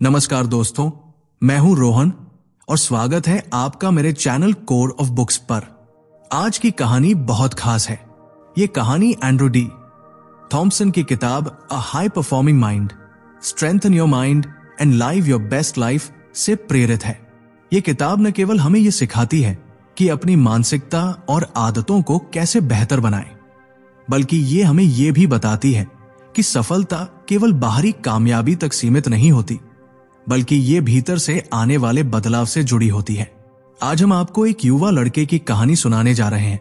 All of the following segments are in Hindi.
नमस्कार दोस्तों, मैं हूं रोहन और स्वागत है आपका मेरे चैनल कोर ऑफ बुक्स पर। आज की कहानी बहुत खास है। ये कहानी एंड्रू डी थॉम्पसन की किताब a high performing mind, strengthen your mind and live your best life से प्रेरित है। ये किताब न केवल हमें ये सिखाती है कि अपनी मानसिकता और आदतों को कैसे बेहतर बनाएं, बल्कि ये हमें ये भी बताती है कि सफलता केवल बाहरी कामयाबी तक सीमित नहीं होती, बल्कि ये भीतर से आने वाले बदलाव से जुड़ी होती है। आज हम आपको एक युवा लड़के की कहानी सुनाने जा रहे हैं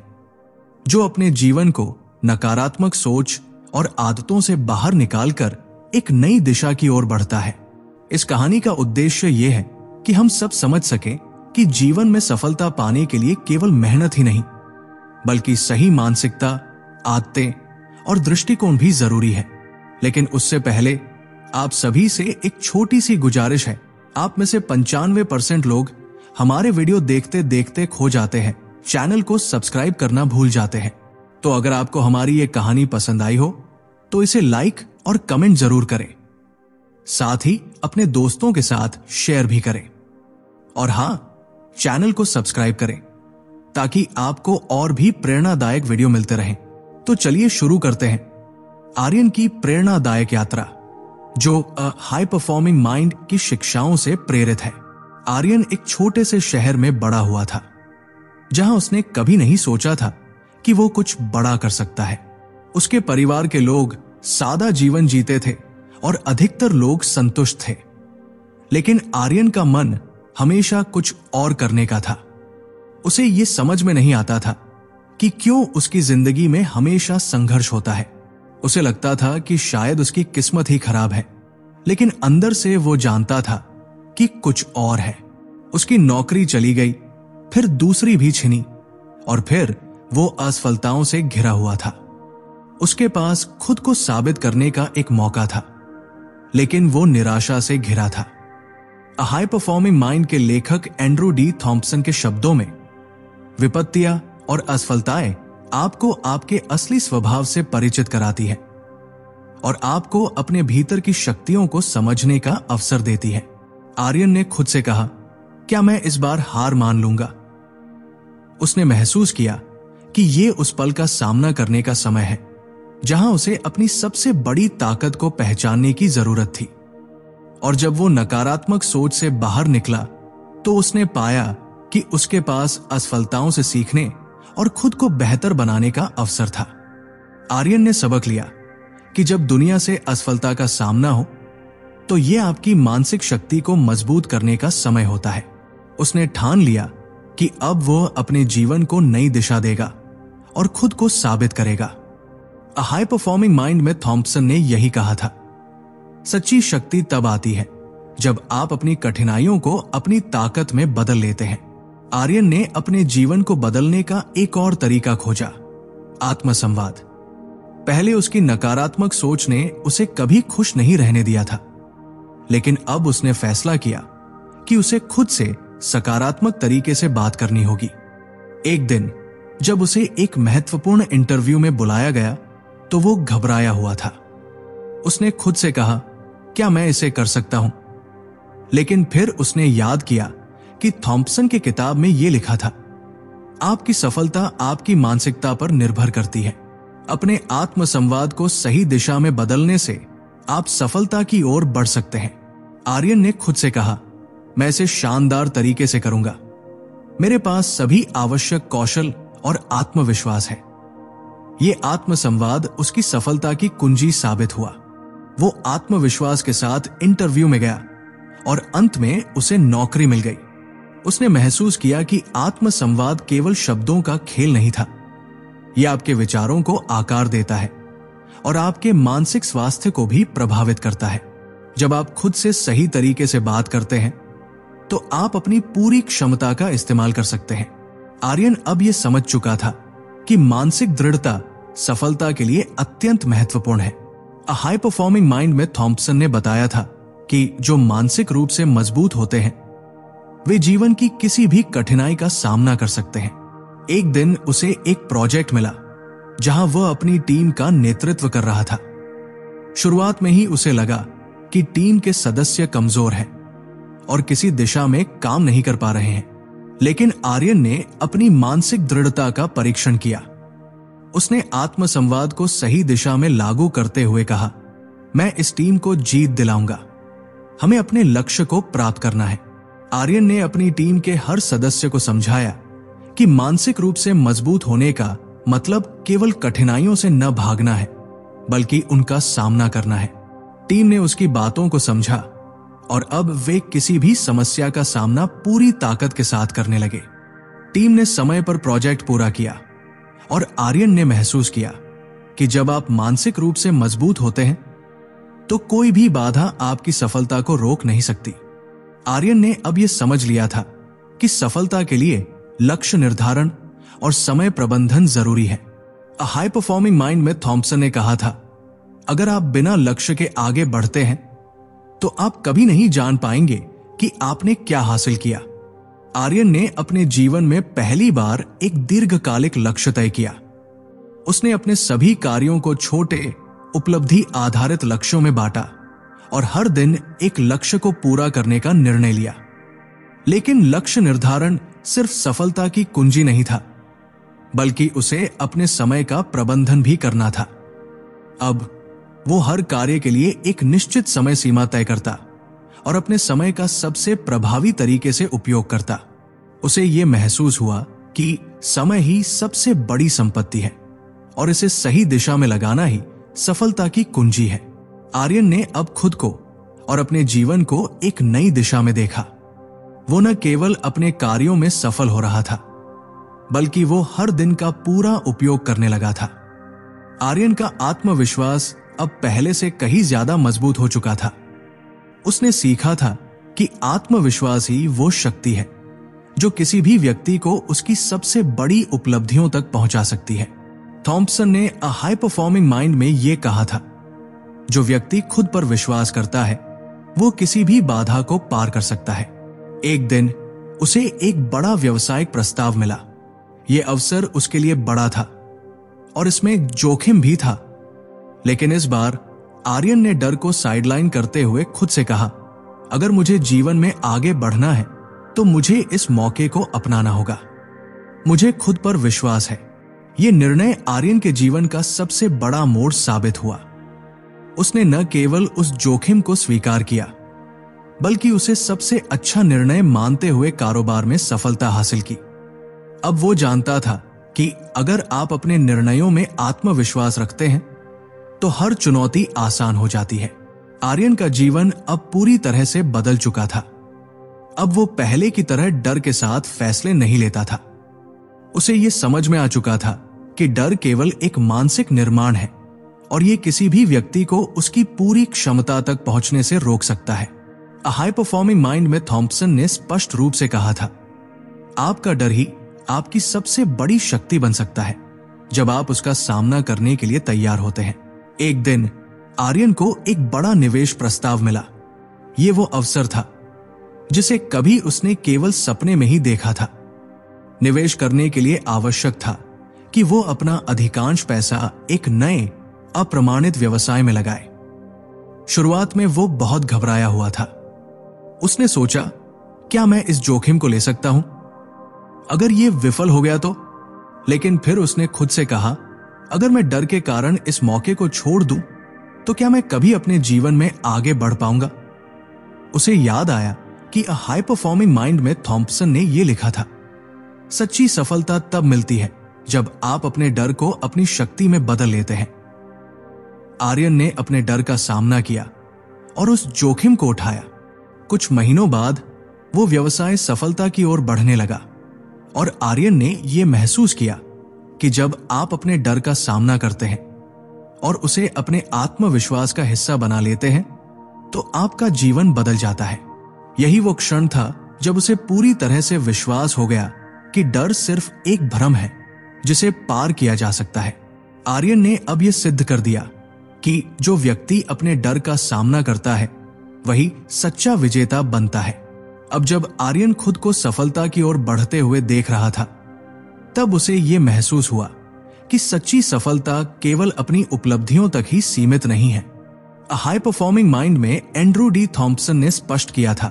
जो अपने जीवन को नकारात्मक सोच और आदतों से बाहर निकालकर एक नई दिशा की ओर बढ़ता है। इस कहानी का उद्देश्य यह है कि हम सब समझ सकें कि जीवन में सफलता पाने के लिए केवल मेहनत ही नहीं, बल्कि सही मानसिकता, आदतें और दृष्टिकोण भी जरूरी है। लेकिन उससे पहले आप सभी से एक छोटी सी गुजारिश है। आप में से 95% लोग हमारे वीडियो देखते देखते खो जाते हैं, चैनल को सब्सक्राइब करना भूल जाते हैं। तो अगर आपको हमारी ये कहानी पसंद आई हो तो इसे लाइक और कमेंट जरूर करें, साथ ही अपने दोस्तों के साथ शेयर भी करें और हां, चैनल को सब्सक्राइब करें ताकि आपको और भी प्रेरणादायक वीडियो मिलते रहें। तो चलिए शुरू करते हैं आर्यन की प्रेरणादायक यात्रा, जो अ हाई परफॉर्मिंग माइंड की शिक्षाओं से प्रेरित है। आर्यन एक छोटे से शहर में बड़ा हुआ था, जहां उसने कभी नहीं सोचा था कि वो कुछ बड़ा कर सकता है। उसके परिवार के लोग सादा जीवन जीते थे और अधिकतर लोग संतुष्ट थे, लेकिन आर्यन का मन हमेशा कुछ और करने का था। उसे ये समझ में नहीं आता था कि क्यों उसकी जिंदगी में हमेशा संघर्ष होता है। उसे लगता था कि शायद उसकी किस्मत ही खराब है, लेकिन अंदर से वो जानता था कि कुछ और है। उसकी नौकरी चली गई, फिर दूसरी भी छिनी और फिर वो असफलताओं से घिरा हुआ था। उसके पास खुद को साबित करने का एक मौका था, लेकिन वो निराशा से घिरा था। अ हाई परफॉर्मिंग माइंड के लेखक एंड्रू डी थॉम्पसन के शब्दों में, विपत्तियां और असफलताएं आपको आपके असली स्वभाव से परिचित कराती है और आपको अपने भीतर की शक्तियों को समझने का अवसर देती है। आर्यन ने खुद से कहा, क्या मैं इस बार हार मान लूंगा? उसने महसूस किया कि यह उस पल का सामना करने का समय है जहां उसे अपनी सबसे बड़ी ताकत को पहचानने की जरूरत थी। और जब वो नकारात्मक सोच से बाहर निकला तो उसने पाया कि उसके पास असफलताओं से सीखने और खुद को बेहतर बनाने का अवसर था। आर्यन ने सबक लिया कि जब दुनिया से असफलता का सामना हो तो यह आपकी मानसिक शक्ति को मजबूत करने का समय होता है। उसने ठान लिया कि अब वो अपने जीवन को नई दिशा देगा और खुद को साबित करेगा। अ हाई परफॉर्मिंग माइंड में थॉम्पसन ने यही कहा था, सच्ची शक्ति तब आती है जब आप अपनी कठिनाइयों को अपनी ताकत में बदल लेते हैं। आर्यन ने अपने जीवन को बदलने का एक और तरीका खोजा, आत्मसंवाद। पहले उसकी नकारात्मक सोच ने उसे कभी खुश नहीं रहने दिया था, लेकिन अब उसने फैसला किया कि उसे खुद से सकारात्मक तरीके से बात करनी होगी। एक दिन जब उसे एक महत्वपूर्ण इंटरव्यू में बुलाया गया तो वो घबराया हुआ था। उसने खुद से कहा, क्या मैं इसे कर सकता हूं? लेकिन फिर उसने याद किया कि थॉम्पसन की किताब में यह लिखा था, आपकी सफलता आपकी मानसिकता पर निर्भर करती है। अपने आत्मसंवाद को सही दिशा में बदलने से आप सफलता की ओर बढ़ सकते हैं। आर्यन ने खुद से कहा, मैं इसे शानदार तरीके से करूंगा। मेरे पास सभी आवश्यक कौशल और आत्मविश्वास है। यह आत्मसंवाद उसकी सफलता की कुंजी साबित हुआ। वो आत्मविश्वास के साथ इंटरव्यू में गया और अंत में उसे नौकरी मिल गई। उसने महसूस किया कि आत्मसंवाद केवल शब्दों का खेल नहीं था, यह आपके विचारों को आकार देता है और आपके मानसिक स्वास्थ्य को भी प्रभावित करता है। जब आप खुद से सही तरीके से बात करते हैं तो आप अपनी पूरी क्षमता का इस्तेमाल कर सकते हैं। आर्यन अब यह समझ चुका था कि मानसिक दृढ़ता सफलता के लिए अत्यंत महत्वपूर्ण है। अ हाई परफॉर्मिंग माइंड में थॉम्पसन ने बताया था कि जो मानसिक रूप से मजबूत होते हैं वे जीवन की किसी भी कठिनाई का सामना कर सकते हैं। एक दिन उसे एक प्रोजेक्ट मिला जहां वह अपनी टीम का नेतृत्व कर रहा था। शुरुआत में ही उसे लगा कि टीम के सदस्य कमजोर हैं और किसी दिशा में काम नहीं कर पा रहे हैं। लेकिन आर्यन ने अपनी मानसिक दृढ़ता का परीक्षण किया। उसने आत्मसंवाद को सही दिशा में लागू करते हुए कहा, मैं इस टीम को जीत दिलाऊंगा। हमें अपने लक्ष्य को प्राप्त करना है। आर्यन ने अपनी टीम के हर सदस्य को समझाया कि मानसिक रूप से मजबूत होने का मतलब केवल कठिनाइयों से न भागना है, बल्कि उनका सामना करना है। टीम ने उसकी बातों को समझा और अब वे किसी भी समस्या का सामना पूरी ताकत के साथ करने लगे। टीम ने समय पर प्रोजेक्ट पूरा किया और आर्यन ने महसूस किया कि जब आप मानसिक रूप से मजबूत होते हैं तो कोई भी बाधा आपकी सफलता को रोक नहीं सकती। आर्यन ने अब यह समझ लिया था कि सफलता के लिए लक्ष्य निर्धारण और समय प्रबंधन जरूरी है। अ हाई परफॉर्मिंग माइंड में थॉम्पसन ने कहा था, अगर आप बिना लक्ष्य के आगे बढ़ते हैं तो आप कभी नहीं जान पाएंगे कि आपने क्या हासिल किया। आर्यन ने अपने जीवन में पहली बार एक दीर्घकालिक लक्ष्य तय किया। उसने अपने सभी कार्यों को छोटे उपलब्धि आधारित लक्ष्यों में बांटा और हर दिन एक लक्ष्य को पूरा करने का निर्णय लिया। लेकिन लक्ष्य निर्धारण सिर्फ सफलता की कुंजी नहीं था, बल्कि उसे अपने समय का प्रबंधन भी करना था। अब वो हर कार्य के लिए एक निश्चित समय सीमा तय करता और अपने समय का सबसे प्रभावी तरीके से उपयोग करता। उसे ये महसूस हुआ कि समय ही सबसे बड़ी संपत्ति है और इसे सही दिशा में लगाना ही सफलता की कुंजी है। आर्यन ने अब खुद को और अपने जीवन को एक नई दिशा में देखा। वो न केवल अपने कार्यों में सफल हो रहा था, बल्कि वो हर दिन का पूरा उपयोग करने लगा था। आर्यन का आत्मविश्वास अब पहले से कहीं ज्यादा मजबूत हो चुका था। उसने सीखा था कि आत्मविश्वास ही वो शक्ति है जो किसी भी व्यक्ति को उसकी सबसे बड़ी उपलब्धियों तक पहुंचा सकती है। थॉम्पसन ने अ हाई परफॉर्मिंग माइंड में यह कहा था, जो व्यक्ति खुद पर विश्वास करता है वो किसी भी बाधा को पार कर सकता है। एक दिन उसे एक बड़ा व्यावसायिक प्रस्ताव मिला। यह अवसर उसके लिए बड़ा था और इसमें जोखिम भी था। लेकिन इस बार आर्यन ने डर को साइडलाइन करते हुए खुद से कहा, अगर मुझे जीवन में आगे बढ़ना है तो मुझे इस मौके को अपनाना होगा। मुझे खुद पर विश्वास है। यह निर्णय आर्यन के जीवन का सबसे बड़ा मोड़ साबित हुआ। उसने न केवल उस जोखिम को स्वीकार किया, बल्कि उसे सबसे अच्छा निर्णय मानते हुए कारोबार में सफलता हासिल की। अब वो जानता था कि अगर आप अपने निर्णयों में आत्मविश्वास रखते हैं तो हर चुनौती आसान हो जाती है। आर्यन का जीवन अब पूरी तरह से बदल चुका था। अब वो पहले की तरह डर के साथ फैसले नहीं लेता था। उसे यह समझ में आ चुका था कि डर केवल एक मानसिक निर्माण है और यह किसी भी व्यक्ति को उसकी पूरी क्षमता तक पहुंचने से रोक सकता है। अ हाई परफॉर्मिंग माइंड में थॉम्पसन ने स्पष्ट रूप से कहा था, आपका डर ही आपकी सबसे बड़ी शक्ति बन सकता है जब आप उसका सामना करने के लिए तैयार होते हैं। एक दिन आर्यन को एक बड़ा निवेश प्रस्ताव मिला। यह वो अवसर था जिसे कभी उसने केवल सपने में ही देखा था। निवेश करने के लिए आवश्यक था कि वो अपना अधिकांश पैसा एक नए अप्रमाणित व्यवसाय में लगाए। शुरुआत में वो बहुत घबराया हुआ था। उसने सोचा, क्या मैं इस जोखिम को ले सकता हूं? अगर ये विफल हो गया तो? लेकिन फिर उसने खुद से कहा, अगर मैं डर के कारण इस मौके को छोड़ दूं तो क्या मैं कभी अपने जीवन में आगे बढ़ पाऊंगा? उसे याद आया कि अ हाई परफॉर्मिंग माइंड में थॉम्पसन ने यह लिखा था, सच्ची सफलता तब मिलती है जब आप अपने डर को अपनी शक्ति में बदल लेते हैं। आर्यन ने अपने डर का सामना किया और उस जोखिम को उठाया। कुछ महीनों बाद वो व्यवसाय सफलता की ओर बढ़ने लगा और आर्यन ने यह महसूस किया कि जब आप अपने डर का सामना करते हैं और उसे अपने आत्मविश्वास का हिस्सा बना लेते हैं तो आपका जीवन बदल जाता है। यही वो क्षण था जब उसे पूरी तरह से विश्वास हो गया कि डर सिर्फ एक भ्रम है जिसे पार किया जा सकता है। आर्यन ने अब यह सिद्ध कर दिया कि जो व्यक्ति अपने डर का सामना करता है वही सच्चा विजेता बनता है। अब जब आर्यन खुद को सफलता की ओर बढ़ते हुए देख रहा था, तब उसे यह महसूस हुआ कि सच्ची सफलता केवल अपनी उपलब्धियों तक ही सीमित नहीं है, हाई परफॉर्मिंग माइंड में एंड्रू डी थॉम्पसन ने स्पष्ट किया था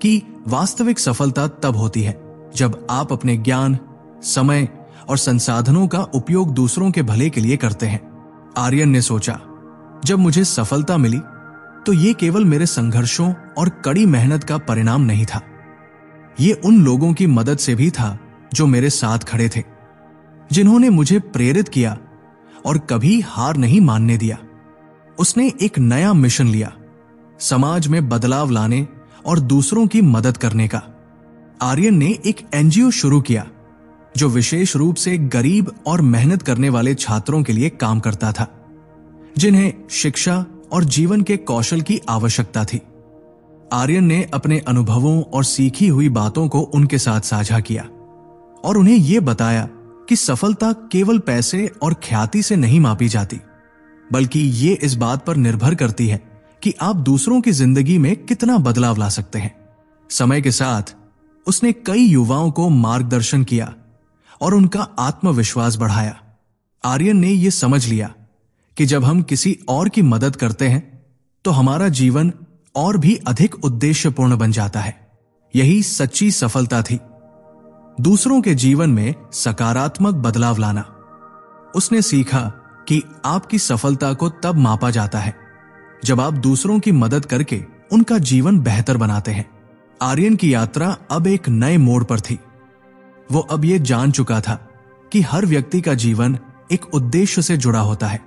कि वास्तविक सफलता तब होती है जब आप अपने ज्ञान, समय और संसाधनों का उपयोग दूसरों के भले के लिए करते हैं। आर्यन ने सोचा, जब मुझे सफलता मिली तो ये केवल मेरे संघर्षों और कड़ी मेहनत का परिणाम नहीं था। ये उन लोगों की मदद से भी था जो मेरे साथ खड़े थे, जिन्होंने मुझे प्रेरित किया और कभी हार नहीं मानने दिया। उसने एक नया मिशन लिया, समाज में बदलाव लाने और दूसरों की मदद करने का। आर्यन ने एक एनजीओ शुरू किया जो विशेष रूप से गरीब और मेहनत करने वाले छात्रों के लिए काम करता था, जिन्हें शिक्षा और जीवन के कौशल की आवश्यकता थी। आर्यन ने अपने अनुभवों और सीखी हुई बातों को उनके साथ साझा किया और उन्हें यह बताया कि सफलता केवल पैसे और ख्याति से नहीं मापी जाती, बल्कि ये इस बात पर निर्भर करती है कि आप दूसरों की जिंदगी में कितना बदलाव ला सकते हैं। समय के साथ उसने कई युवाओं को मार्गदर्शन किया और उनका आत्मविश्वास बढ़ाया। आर्यन ने यह समझ लिया कि जब हम किसी और की मदद करते हैं तो हमारा जीवन और भी अधिक उद्देश्यपूर्ण बन जाता है। यही सच्ची सफलता थी, दूसरों के जीवन में सकारात्मक बदलाव लाना। उसने सीखा कि आपकी सफलता को तब मापा जाता है जब आप दूसरों की मदद करके उनका जीवन बेहतर बनाते हैं। आर्यन की यात्रा अब एक नए मोड़ पर थी। वो अब ये जान चुका था कि हर व्यक्ति का जीवन एक उद्देश्य से जुड़ा होता है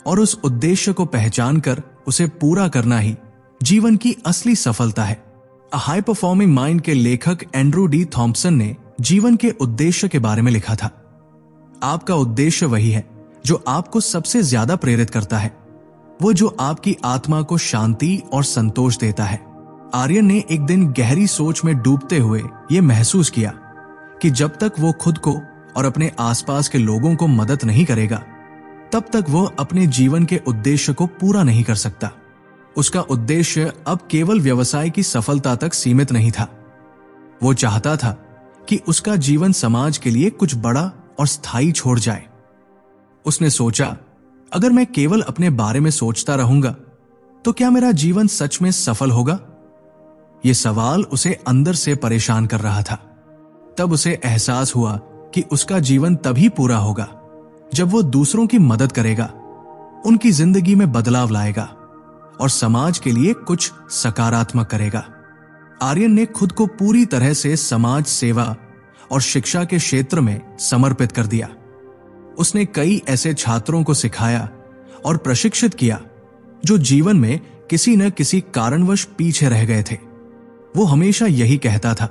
और उस उद्देश्य को पहचान कर उसे पूरा करना ही जीवन की असली सफलता है। हाई परफॉर्मिंग माइंड के लेखक एंड्रू डी थॉम्पसन ने जीवन के उद्देश्य के बारे में लिखा था। आपका उद्देश्य वही है जो आपको सबसे ज्यादा प्रेरित करता है, वो जो आपकी आत्मा को शांति और संतोष देता है। आर्यन ने एक दिन गहरी सोच में डूबते हुए यह महसूस किया कि जब तक वो खुद को और अपने आसपास के लोगों को मदद नहीं करेगा, तब तक वो अपने जीवन के उद्देश्य को पूरा नहीं कर सकता। उसका उद्देश्य अब केवल व्यवसाय की सफलता तक सीमित नहीं था। वो चाहता था कि उसका जीवन समाज के लिए कुछ बड़ा और स्थायी छोड़ जाए। उसने सोचा, अगर मैं केवल अपने बारे में सोचता रहूंगा तो क्या मेरा जीवन सच में सफल होगा? यह सवाल उसे अंदर से परेशान कर रहा था। तब उसे एहसास हुआ कि उसका जीवन तभी पूरा होगा जब वो दूसरों की मदद करेगा, उनकी जिंदगी में बदलाव लाएगा और समाज के लिए कुछ सकारात्मक करेगा। आर्यन ने खुद को पूरी तरह से समाज सेवा और शिक्षा के क्षेत्र में समर्पित कर दिया। उसने कई ऐसे छात्रों को सिखाया और प्रशिक्षित किया जो जीवन में किसी न किसी कारणवश पीछे रह गए थे। वो हमेशा यही कहता था,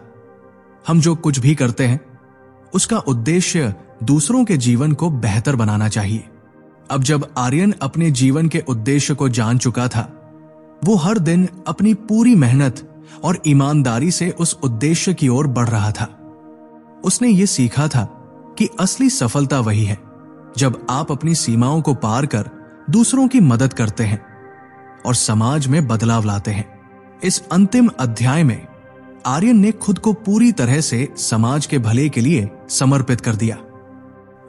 हम जो कुछ भी करते हैं उसका उद्देश्य दूसरों के जीवन को बेहतर बनाना चाहिए। अब जब आर्यन अपने जीवन के उद्देश्य को जान चुका था, वो हर दिन अपनी पूरी मेहनत और ईमानदारी से उस उद्देश्य की ओर बढ़ रहा था। उसने ये सीखा था कि असली सफलता वही है जब आप अपनी सीमाओं को पार कर दूसरों की मदद करते हैं और समाज में बदलाव लाते हैं। इस अंतिम अध्याय में आर्यन ने खुद को पूरी तरह से समाज के भले के लिए समर्पित कर दिया।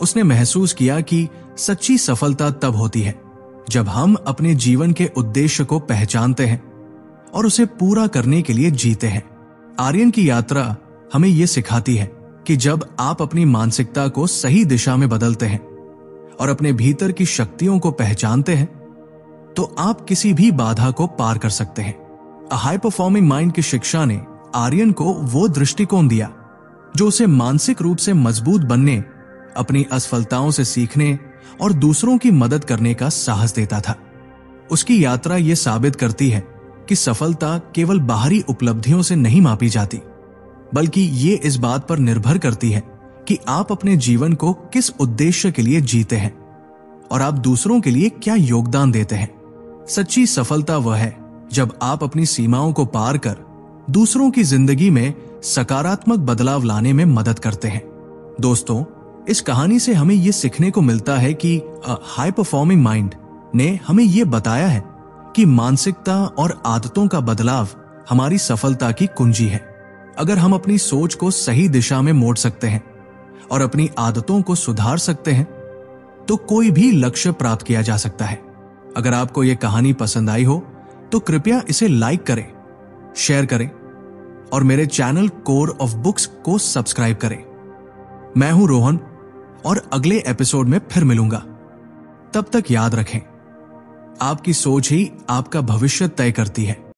उसने महसूस किया कि सच्ची सफलता तब होती है जब हम अपने जीवन के उद्देश्य को पहचानते हैं और उसे पूरा करने के लिए जीते हैं। आर्यन की यात्रा हमें यह सिखाती है कि जब आप अपनी मानसिकता को सही दिशा में बदलते हैं और अपने भीतर की शक्तियों को पहचानते हैं, तो आप किसी भी बाधा को पार कर सकते हैं। हाई परफॉर्मिंग माइंड की शिक्षा ने आर्यन को वो दृष्टिकोण दिया जो उसे मानसिक रूप से मजबूत बनने, अपनी असफलताओं से सीखने और दूसरों की मदद करने का साहस देता था। उसकी यात्रा यह साबित करती है कि सफलता केवल बाहरी उपलब्धियों से नहीं मापी जाती, बल्कि ये इस बात पर निर्भर करती है कि आप अपने जीवन को किस उद्देश्य के लिए जीते हैं और आप दूसरों के लिए क्या योगदान देते हैं। सच्ची सफलता वह है जब आप अपनी सीमाओं को पार कर दूसरों की जिंदगी में सकारात्मक बदलाव लाने में मदद करते हैं। दोस्तों, इस कहानी से हमें यह सीखने को मिलता है कि हाई परफॉर्मिंग माइंड ने हमें यह बताया है कि मानसिकता और आदतों का बदलाव हमारी सफलता की कुंजी है। अगर हम अपनी सोच को सही दिशा में मोड़ सकते हैं और अपनी आदतों को सुधार सकते हैं, तो कोई भी लक्ष्य प्राप्त किया जा सकता है। अगर आपको यह कहानी पसंद आई हो तो कृपया इसे लाइक करें, शेयर करें और मेरे चैनल कोर ऑफ बुक्स को सब्सक्राइब करें। मैं हूं रोहन और अगले एपिसोड में फिर मिलूंगा। तब तक याद रखें, आपकी सोच ही आपका भविष्य तय करती है।